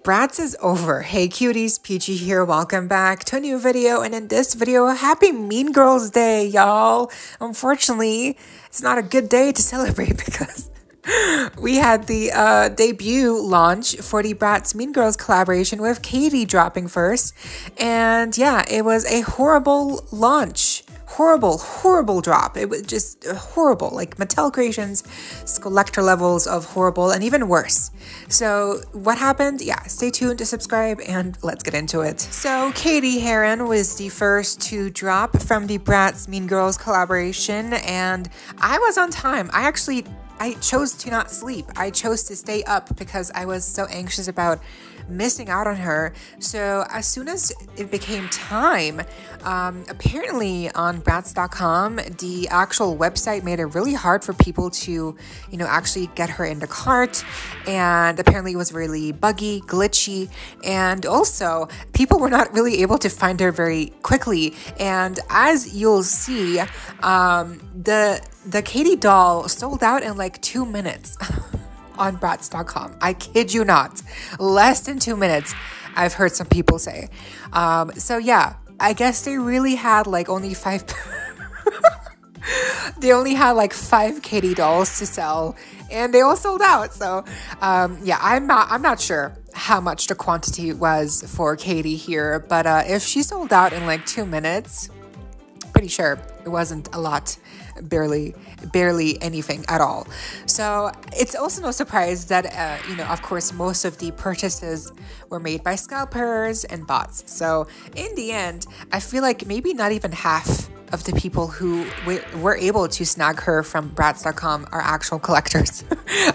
BRATZ is over. Hey cuties, PeachY here. Welcome back to a new video. And in this video, happy Mean Girls Day, y'all. Unfortunately, it's not a good day to celebrate because we had the debut launch for the BRATZ Mean Girls collaboration with Cady dropping first. And yeah, it was a horrible launch. Horrible drop. It was just horrible, like Mattel Creations collector levels of horrible and even worse. So what happened? Yeah, stay tuned to subscribe and let's get into it. So Cady Heron was the first to drop from the BRATZ Mean Girls collaboration, and I was on time. I chose to not sleep. I chose to stay up because I was so anxious about missing out on her. So as soon as it became time, apparently on BRATZ.com, the actual website made it really hard for people to, actually get her in the cart. And apparently it was really buggy, glitchy. And also people were not really able to find her very quickly. And as you'll see, the Cady doll sold out in like 2 minutes. On BRATZ.com. I kid you not. Less than 2 minutes, I've heard some people say. So yeah, I guess they really had like only 5 they only had like 5 Cady dolls to sell and they all sold out. So yeah, I'm not sure how much the quantity was for Cady here, but if she sold out in like 2 minutes, pretty sure it wasn't a lot. Barely anything at all. So it's also no surprise that of course most of the purchases were made by scalpers and bots. So in the end, I feel like maybe not even half of the people who were able to snag her from BRATZ.com are actual collectors.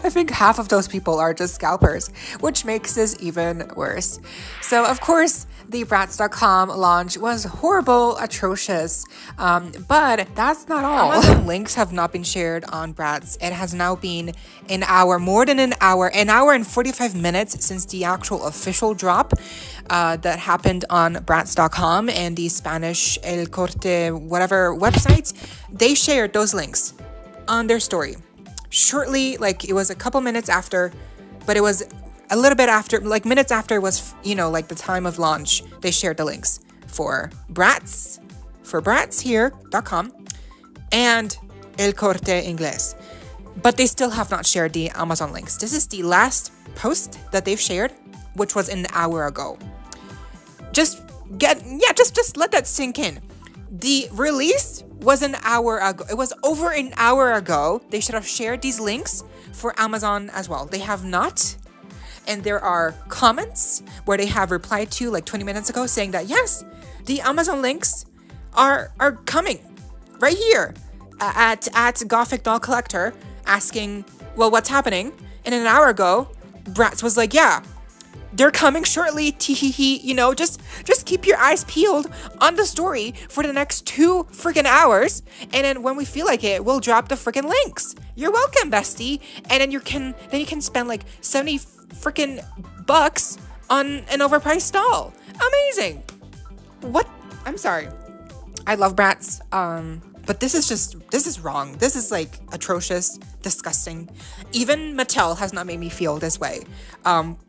I think half of those people are just scalpers, which makes this even worse. So of course, the BRATZ.com launch was horrible, atrocious, but that's not all. Amazon links have not been shared on BRATZ. It has now been more than an hour and 45 minutes since the actual official drop that happened on BRATZ.com and the Spanish El Corte, whatever websites. They shared those links on their story. Shortly, like it was a couple minutes after, but it was a little bit after, like minutes after was, like the time of launch, they shared the links for BRATZ, for BRATZhere.com and El Corte Inglés. But they still have not shared the Amazon links. This is the last post that they've shared, which was an hour ago. Just let that sink in. The release was an hour ago. It was over an hour ago. They should have shared these links for Amazon as well. They have not. And there are comments where they have replied to like 20 minutes ago saying that yes, the Amazon links are coming right here at Gothic Doll Collector, asking, well, what's happening? And an hour ago, BRATZ was like, yeah, they're coming shortly, teehee, just keep your eyes peeled on the story for the next 2 freaking hours. And then when we feel like it, we'll drop the freaking links. You're welcome, bestie. And then you can spend like 70 freaking bucks on an overpriced doll. Amazing. What? I'm sorry. I love BRATZ. But this is wrong. This is like atrocious, disgusting. Even Mattel has not made me feel this way.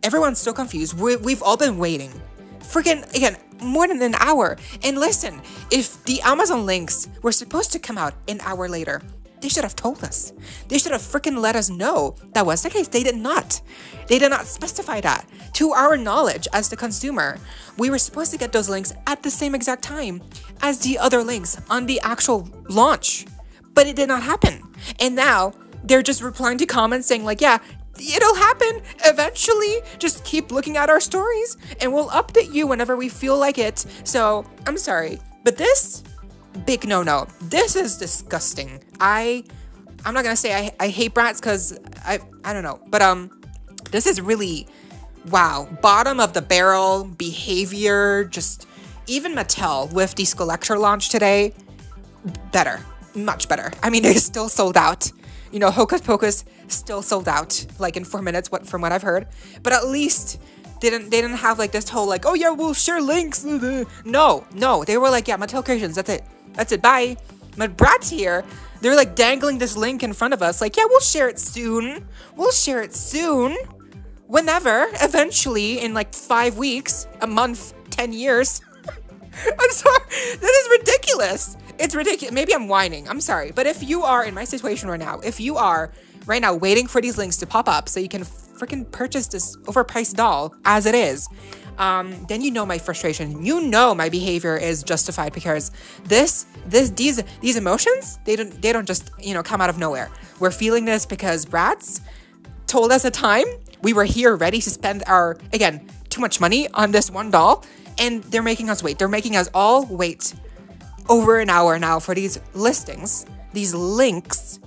Everyone's so confused. We've all been waiting. Freaking, again, more than an hour. And listen, if the Amazon links were supposed to come out an hour later, they should have told us. They should have freaking let us know that was the case. They did not. They did not specify that. To our knowledge as the consumer, we were supposed to get those links at the same exact time as the other links on the actual launch. But it did not happen. And now they're just replying to comments saying like, yeah, it'll happen eventually. Just keep looking at our stories and we'll update you whenever we feel like it. So I'm sorry, but this big no. This is disgusting. I'm not gonna say I hate BRATZ because I don't know, but this is really, wow, bottom of the barrel behavior. Just even Mattel with the collector launch today, better, much better. I mean, they still sold out. Hocus Pocus still sold out like in 4 minutes. From what I've heard, but at least they didn't have like this whole like, oh yeah, we'll share links. No, they were like, yeah, Mattel Creations, that's it, bye. But BRATZ here, they're like dangling this link in front of us like, yeah, we'll share it soon. whenever, eventually, in like 5 weeks, a month, 10 years. I'm sorry, that is ridiculous. It's ridiculous. Maybe I'm whining, I'm sorry. But if you are in my situation right now, if you are right now waiting for these links to pop up so you can freaking purchase this overpriced doll as it is, then you know my frustration. You know my behavior is justified because these emotions, they don't just, you know, come out of nowhere. We're feeling this because BRATZ told us a time. We were here ready to spend our, again, too much money on this one doll, and they're making us wait. They're making us all wait over an hour now for these listings, these links,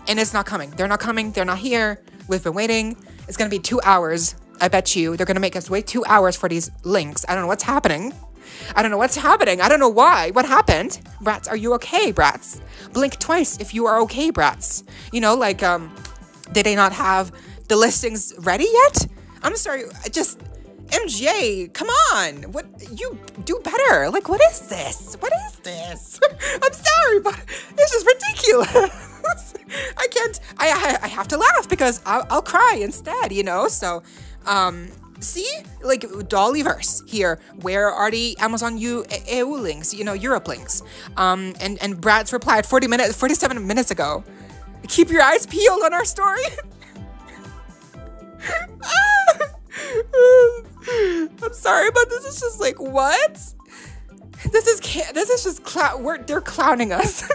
and it's not coming. They're not coming. They're not here. We've been waiting. It's going to be 2 hours. I bet you they're going to make us wait 2 hours for these links. I don't know what's happening. I don't know what's happening. I don't know why. What happened? BRATZ, are you okay, BRATZ? Blink twice if you are okay, BRATZ. You know, like, did they not have the listings ready yet? I'm sorry, just, MJ, come on. What, you do better. Like, what is this? What is this? I'm sorry, but it's just ridiculous. I can't, I have to laugh because I'll cry instead, you know? So, see, like, Dollyverse here. Where are the Amazon EU links, you know, Europe links? And BRATZ replied 47 minutes ago. Keep your eyes peeled on our story. I'm sorry, but this is just like, what? This is just they're clowning us.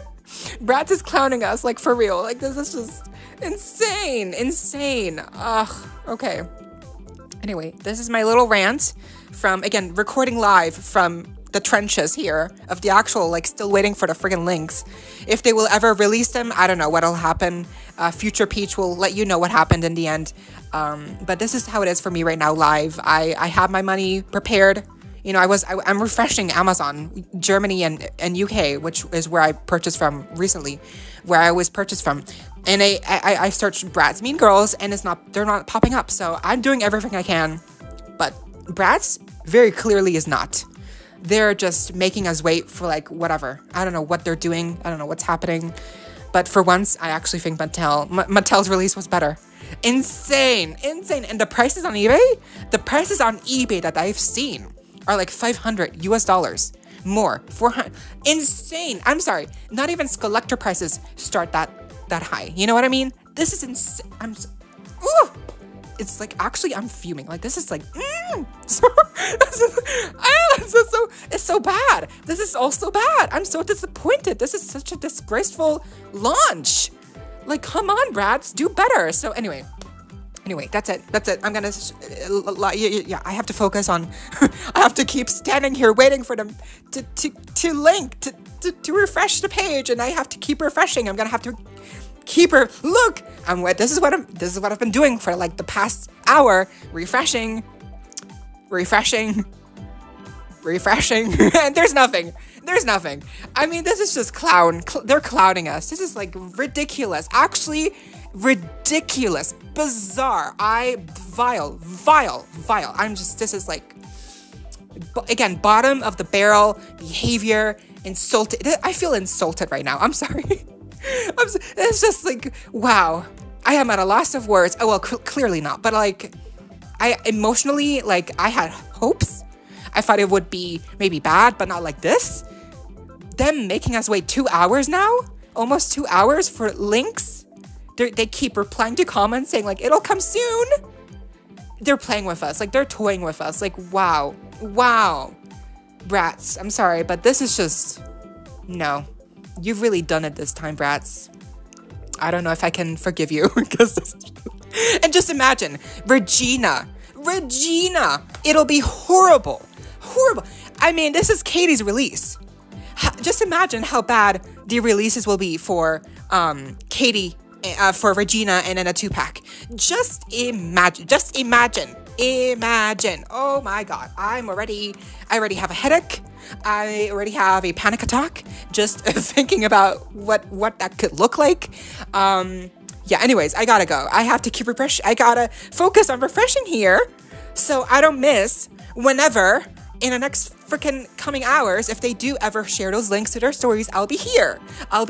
BRATZ is clowning us, like, for real. Like, this is just insane. Ugh, okay. Anyway, this is my little rant from, again, recording live from the trenches here of the actual, like, still waiting for the friggin' links. If they will ever release them, I don't know what'll happen. Future Peach will let you know what happened in the end. But this is how it is for me right now live. I have my money prepared. You know, I'm refreshing Amazon, Germany and UK, which is where I purchased from recently, where I always purchased from. And I searched BRATZ Mean Girls, and they're not popping up. So I'm doing everything I can, but BRATZ very clearly is not. They're just making us wait for, like, whatever. I don't know what they're doing. I don't know what's happening. But for once, I actually think Mattel's release was better. Insane. And the prices on eBay that I've seen are like $500 US, more, 400. Insane. I'm sorry. Not even collector prices start that high. You know what I mean? This is insane. Ooh. It's like, actually, I'm fuming. Like, this is like, it's so bad. This is all so bad. I'm so disappointed. This is such a disgraceful launch. Like, come on, BRATZ, do better. So anyway, that's it. I'm gonna, yeah, I have to focus on, I have to keep standing here waiting for them to link, to refresh the page, and I have to keep refreshing. I'm gonna have to keep her, look, this is what I've been doing for like the past hour, refreshing, and there's nothing. I mean, this is just they're clowning us. This is like ridiculous, actually ridiculous, bizarre, vile. This is like, again, bottom of the barrel behavior, insulted. I feel insulted right now. I'm sorry. It's just like, wow. I am at a loss of words. Oh, well, clearly not. But like, I emotionally, like, I had hopes. I thought it would be maybe bad, but not like this. Them making us wait 2 hours now? Almost 2 hours for links? They keep replying to comments saying, like, it'll come soon. They're playing with us. Like, they're toying with us. Like, wow. BRATZ, I'm sorry, but this is just, no. You've really done it this time, BRATZ. I don't know if I can forgive you. And just imagine, Regina, it'll be horrible. I mean, this is Cady's release. Just imagine how bad the releases will be for Cady, for Regina, and then a 2-pack. Just imagine. Oh my God, I already have a headache. I already have a panic attack just thinking about what that could look like. Yeah, anyways, I gotta go. I have to keep refreshing. I gotta focus on refreshing here so I don't miss whenever in the next freaking coming hours. If they do ever share those links to their stories, I'll be here. I'll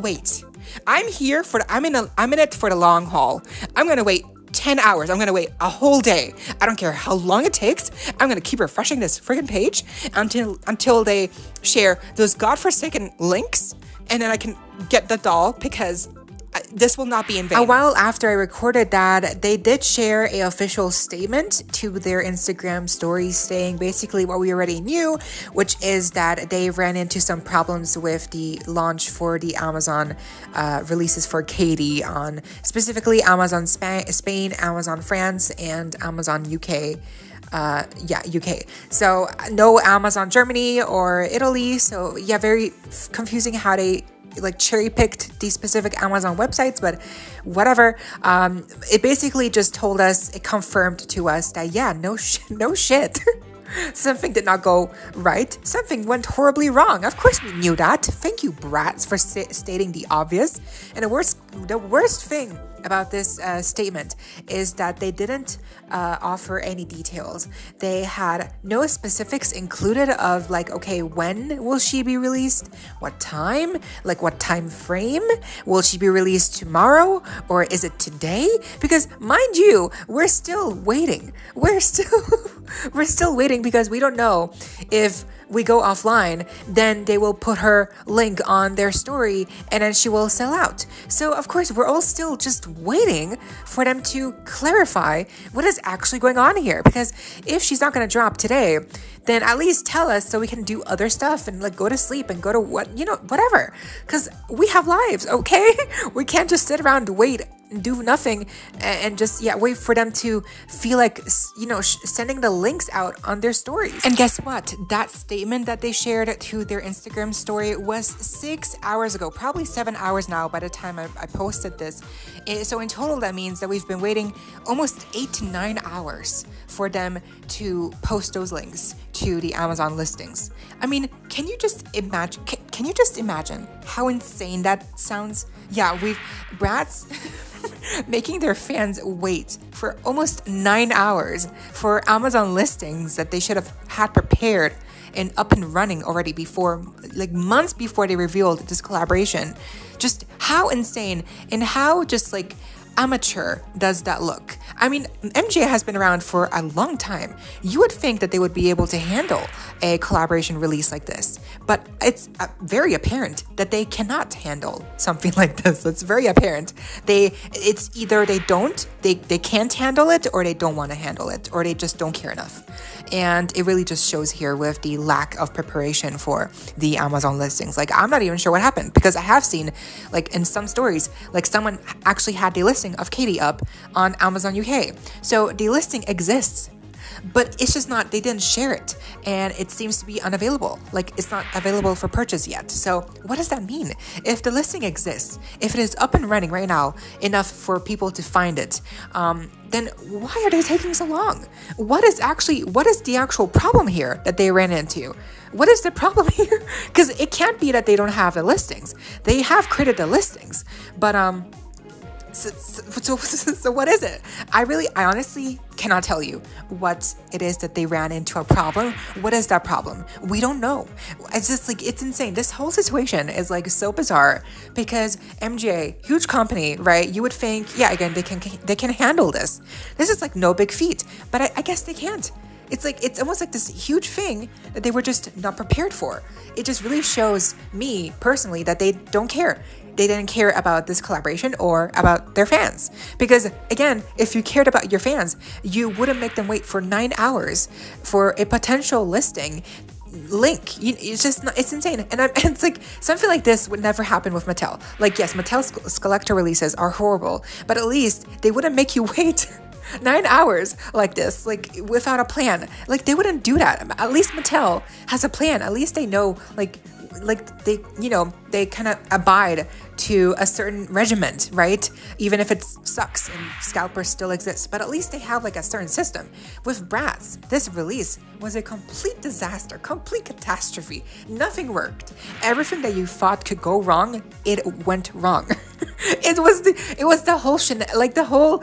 wait. I'm in it for the long haul. I'm gonna wait 10 hours. I'm going to wait a whole day. I don't care how long it takes. I'm going to keep refreshing this freaking page until they share those godforsaken links, and then I can get the doll, because this will not be in vain. A while after I recorded that, they did share an official statement to their Instagram stories saying basically what we already knew, which is that they ran into some problems with the launch for the Amazon releases for Cady on specifically Amazon Spain, Amazon France, and Amazon UK. UK. So no Amazon Germany or Italy. So yeah, very confusing how they like cherry picked these specific Amazon websites, but whatever. It basically just told us, it confirmed to us that yeah, no shit. Something did not go right. Something went horribly wrong. Of course we knew that. Thank you, BRATZ, for stating the obvious. And the worst thing about this statement is that they didn't offer any details. They had no specifics included of like, okay, when will she be released? What time? Like what time frame? Will she be released tomorrow? Or is it today? Because mind you, we're still waiting. We're still waiting because we don't know if we go offline, then they will put her link on their story and then she will sell out. So of course, we're all still just waiting for them to clarify what is actually going on here. Because if she's not going to drop today, then at least tell us so we can do other stuff and like go to sleep and go to whatever. Because we have lives, okay? We can't just sit around and wait and do nothing and just wait for them to feel like sending the links out on their stories. And guess what, that statement that they shared to their Instagram story was 6 hours ago, probably 7 hours now by the time I posted this. So in total, that means that we've been waiting almost 8 to 9 hours for them to post those links to the Amazon listings. I mean, can you just imagine how insane that sounds? Yeah, BRATZ making their fans wait for almost 9 hours for Amazon listings that they should have had prepared and up and running already before, like months before they revealed this collaboration. Just how insane and how just like amateur does that look? I mean, MJ has been around for a long time. You would think that they would be able to handle a collaboration release like this, but it's very apparent that they cannot handle something like this. It's very apparent. It's either they can't handle it, or they don't want to handle it, or they just don't care enough. And it really just shows here with the lack of preparation for the Amazon listings. Like, I'm not even sure what happened, because I have seen, like, in some stories, like, someone actually had the listing of Cady up on Amazon UK. So the listing exists, but it's just not, they didn't share it, and it seems to be unavailable. Like, it's not available for purchase yet. So what does that mean? If the listing exists, if it is up and running right now enough for people to find it, then why are they taking so long? What is the actual problem here that they ran into? What is the problem here? Because it can't be that they don't have the listings. They have created the listings, but so what is it? I honestly cannot tell you what it is that they ran into a problem. What is that problem? We don't know. It's just like, it's insane. This whole situation is like so bizarre, because MJ, huge company, right? You would think, yeah, again, they can handle this. This is like no big feat, but I guess they can't. It's like, it's almost like this huge thing that they were just not prepared for. It just really shows me personally that they don't care. They didn't care about this collaboration or about their fans. Because again, if you cared about your fans, you wouldn't make them wait for 9 hours for a potential listing link. It's just not, it's insane. And it's like, something like this would never happen with Mattel. Like, yes, Mattel's collector releases are horrible, but at least they wouldn't make you wait 9 hours like this, like without a plan. Like, they wouldn't do that. At least Mattel has a plan. At least they know, like they, they kind of abide to a certain regiment, right? Even if it sucks and scalpers still exist, but at least they have like a certain system. With BRATZ, this release was a complete disaster, complete catastrophe. Nothing worked. Everything that you thought could go wrong, it went wrong. It was the whole like the whole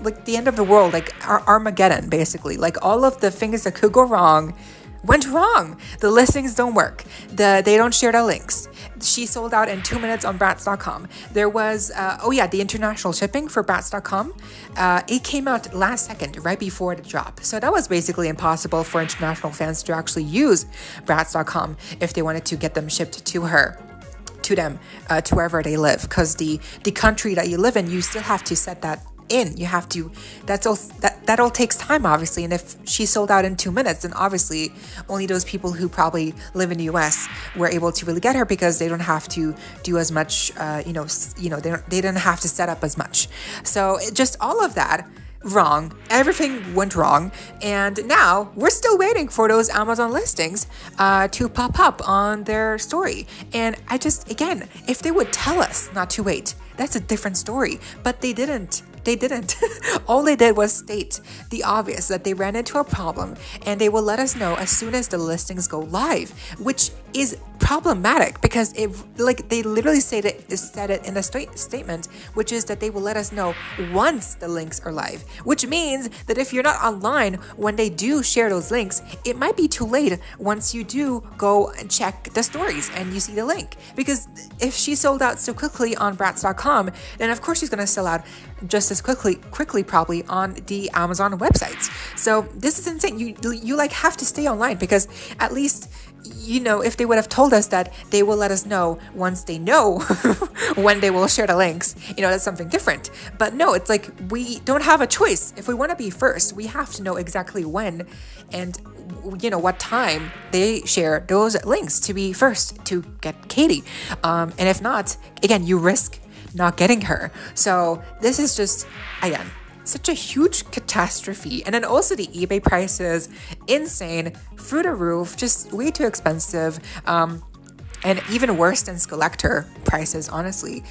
like the end of the world, like Armageddon, basically. Like, all of the things that could go wrong went wrong. The listings don't work. They don't share the links. she sold out in 2 minutes on BRATZ.com. There was, oh yeah, the international shipping for BRATZ.com. It came out last second, right before the drop. So that was basically impossible for international fans to actually use BRATZ.com if they wanted to get them shipped to them, to wherever they live. Because the country that you live in, you still have to set that in. You have to, that all takes time, obviously. And if she sold out in 2 minutes, then obviously only those people who probably live in the US were able to really get her, because they don't have to do as much, they didn't have to set up as much. So just all of that wrong. Everything went wrong, and now we're still waiting for those Amazon listings to pop up on their story. And I just, again, if they would tell us not to wait, that's a different story, but they didn't. They didn't. All they did was state the obvious, that they ran into a problem and they will let us know as soon as the listings go live, which is problematic, because it, like, they literally said it in a statement, which is that they will let us know once the links are live, which means that if you're not online when they do share those links, it might be too late once you do go and check the stories and you see the link. Because if she sold out so quickly on BRATZ.com, then of course she's going to sell out just as quickly probably on the Amazon websites. So this is insane. You like have to stay online, because at least, you know, if they would have told us that they will let us know once they know when they will share the links, you know, that's something different. But no, it's like we don't have a choice. If we want to be first, we have to know exactly when and, you know, what time they share those links to be first to get Cady. And if not, again, you risk not getting her. So this is just, again, such a huge catastrophe. And then also the eBay prices, insane, through the roof, just way too expensive, and even worse than Collector prices, honestly.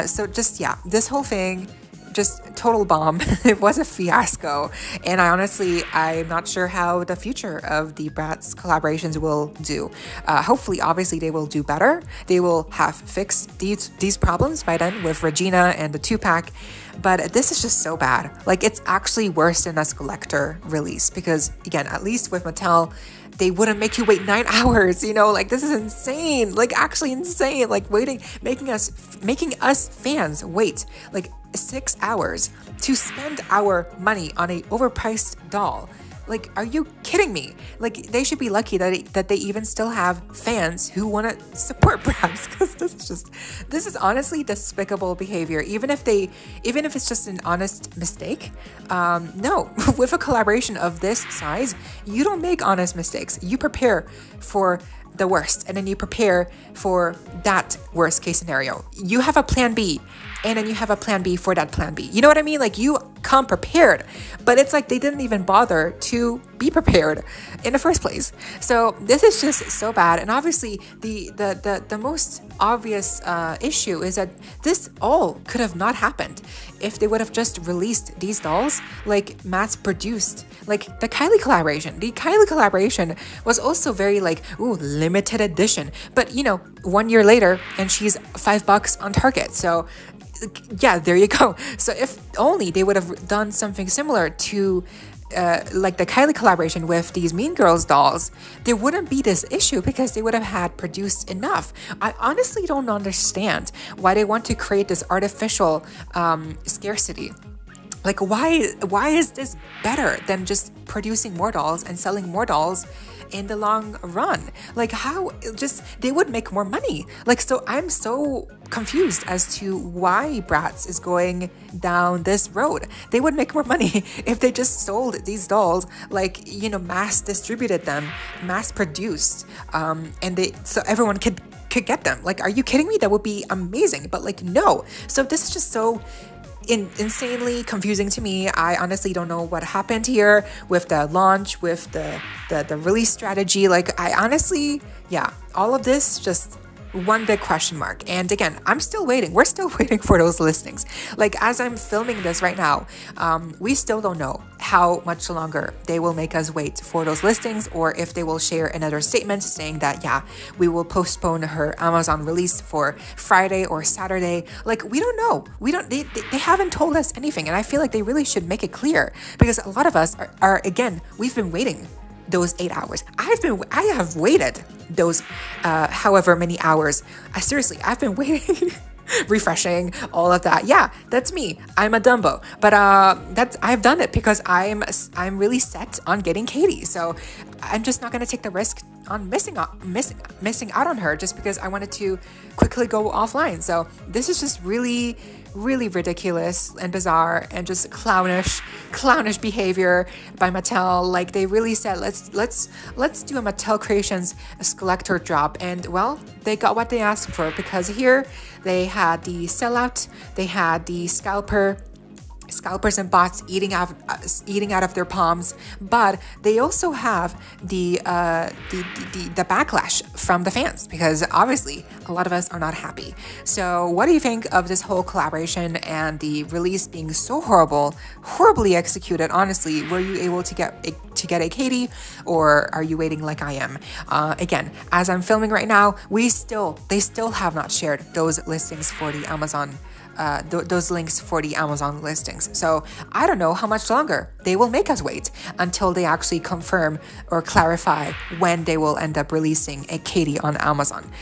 So just, yeah, this whole thing, just total bomb. It was a fiasco, and I'm not sure how the future of the BRATZ collaborations will do. Hopefully, obviously, they will do better. They will have fixed these problems by then with Regina and the 2-pack. But this is just so bad. Like, it's actually worse than a Collector release, because again, at least with Mattel, they wouldn't make you wait 9 hours, you know, like, this is insane, like, actually insane, like, making us fans wait like 6 hours to spend our money on a overpriced doll. Like, are you kidding me? Like, they should be lucky that they even still have fans who want to support BRATZ, because this is honestly despicable behavior. Even if it's just an honest mistake, no, with a collaboration of this size, you don't make honest mistakes. You prepare for the worst, and then you prepare for that worst case scenario. You have a plan B, and then you have a plan B for that plan B. You know what I mean? Like, you come prepared, but it's like they didn't even bother to be prepared in the first place. So this is just so bad. And obviously the most obvious issue is that this all could have not happened if they would have just released these dolls like mass produced, like the Kylie collaboration. The Kylie collaboration was also very like, ooh, limited edition, but you know, 1 year later and she's $5 on Target. So yeah, there you go. So if only they would have done something similar to like the Kylie collaboration with these Mean Girls dolls, there wouldn't be this issue, because they would have had produced enough. I honestly don't understand why they want to create this artificial scarcity. Like, why is this better than just producing more dolls and selling more dolls in the long run? Like, how just they would make more money? Like, so I'm so confused as to why BRATZ is going down this road. They would make more money if they just sold these dolls, like, you know, mass distributed them, mass produced, and so everyone could get them. Like, are you kidding me? That would be amazing. But like, no. So this is just so insanely confusing to me. I honestly don't know what happened here with the launch, with the release strategy. Like, I honestly, yeah, all of this just one big question mark. And again, I'm still waiting. We're still waiting for those listings. Like, as I'm filming this right now, we still don't know how much longer they will make us wait for those listings, or if they will share another statement saying that, yeah, we will postpone her Amazon release for Friday or Saturday. Like, we don't know. They haven't told us anything. And I feel like they really should make it clear, because a lot of us are again, we've been waiting those 8 hours. I have waited those however many hours. Seriously, I've been waiting. Refreshing, all of that. Yeah, that's me. I'm a Dumbo, but I've done it because I'm really set on getting Cady. So I'm just not gonna take the risk on missing out on her just because I wanted to quickly go offline. So this is just really ridiculous and bizarre and just clownish behavior by Mattel. Like, they really said, let's do a Mattel Creations collector drop, and well, they got what they asked for, because here they had the sellout, they had the scalpers and bots eating out of their palms, but they also have the backlash from the fans, because obviously a lot of us are not happy. So what do you think of this whole collaboration and the release being so horribly executed? Honestly, were you able to get a Cady, or are you waiting like I am? Again, as I'm filming right now, they still have not shared those listings for the Amazon. Those links for the Amazon listings. So I don't know how much longer they will make us wait until they actually confirm or clarify when they will end up releasing a Cady on Amazon.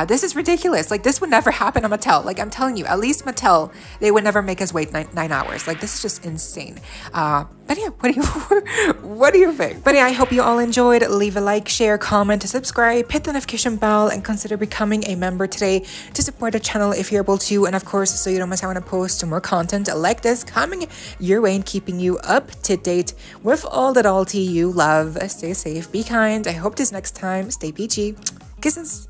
This is ridiculous. Like, this would never happen on Mattel. Like, I'm telling you, at least Mattel, they would never make us wait 9 hours. Like, this is just insane. But yeah, what do you think? But yeah, I hope you all enjoyed. Leave a like, share, comment, subscribe, hit the notification bell, and consider becoming a member today to support the channel if you're able to. And of course, so you don't miss out on a post more content like this coming your way and keeping you up to date with all that all tea you love. Stay safe, be kind. I hope this next time. Stay peachy. Kisses.